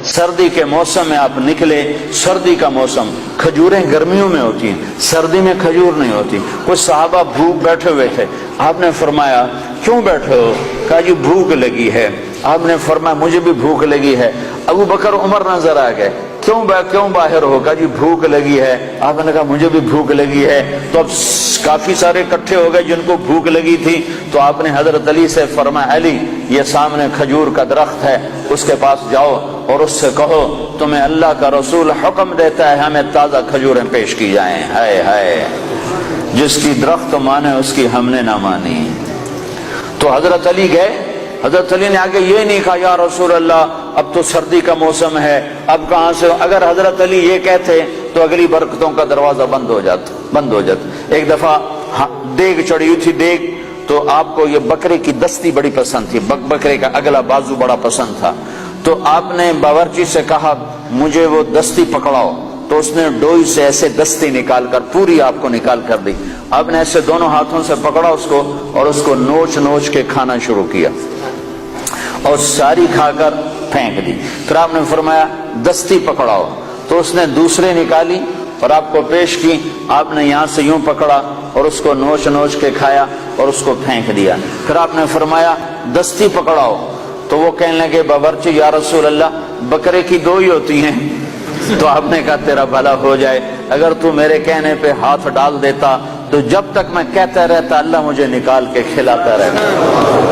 سردی کے موسم میں آپ نکلے، سردی کا موسم، کھجوریں گرمیوں میں ہوتی ہیں، سردی میں کھجور نہیں ہوتی۔ کچھ صحابہ بھوک بیٹھے ہوئے تھے، آپ نے فرمایا کیوں بیٹھے ہو؟ کہا جی بھوک لگی ہے۔ آپ نے فرمایا مجھے بھی بھوک لگی ہے۔ ابو بکر عمر نظر آ گئے، کیوں باہر ہو؟ کہا جی بھوک لگی ہے۔ آپ نے کہا مجھے بھی بھوک لگی ہے۔ تو اب کافی سارے اکٹھے ہو گئے جن کو بھوک لگی تھی، تو آپ نے حضرت علی سے فرمایا علی یہ سامنے کھجور کا درخت ہے، اس کے پاس جاؤ اور اس سے کہو تمہیں اللہ کا رسول حکم دیتا ہے ہمیں تازہ کھجوریں پیش کی جائیں۔ ہائے ہائے، جس کی درخت مانے اس کی ہم نے نہ مانی۔ تو حضرت علی گئے، حضرت علی نے آگے یہ نہیں کہا یا رسول اللہ اب تو سردی کا موسم ہے، اب کہاں سے؟ اگر حضرت علی یہ کہتے تو اگلی برکتوں کا دروازہ بند ہو جاتا۔ ایک دفعہ دیگ چڑھی ہوئی تھی، دیگ تو آپ کو یہ بکرے کی دستی بڑی پسند تھی، بکرے کا اگلا بازو بڑا پسند تھا، تو آپ نے باورچی سے کہا مجھے وہ دستی پکڑاؤ، تو اس نے ڈوئی سے ایسے دستی نکال کر پوری آپ کو نکال کر دی۔ آپ نے ایسے دونوں ہاتھوں سے پکڑا اس کو اور اس کو نوچ کے کھانا شروع کیا اور ساری کھا کر پھینک دی۔ پھر آپ نے فرمایا دستی پکڑاؤ، تو اس نے دوسرے نکالی اور آپ کو پیش کی۔ آپ نے یہاں سے یوں پکڑا اور اس کو نوچ کے کھایا اور اس کو پھینک دیا۔ پھر آپ نے فرمایا دستی پکڑاؤ، تو وہ کہنے لگے باورچی یا رسول اللہ بکرے کی دو ہی ہوتی ہیں۔ تو آپ نے کہا تیرا بھلا ہو جائے، اگر تو میرے کہنے پہ ہاتھ ڈال دیتا تو جب تک میں کہتا رہتا اللہ مجھے نکال کے کھلاتا رہتا۔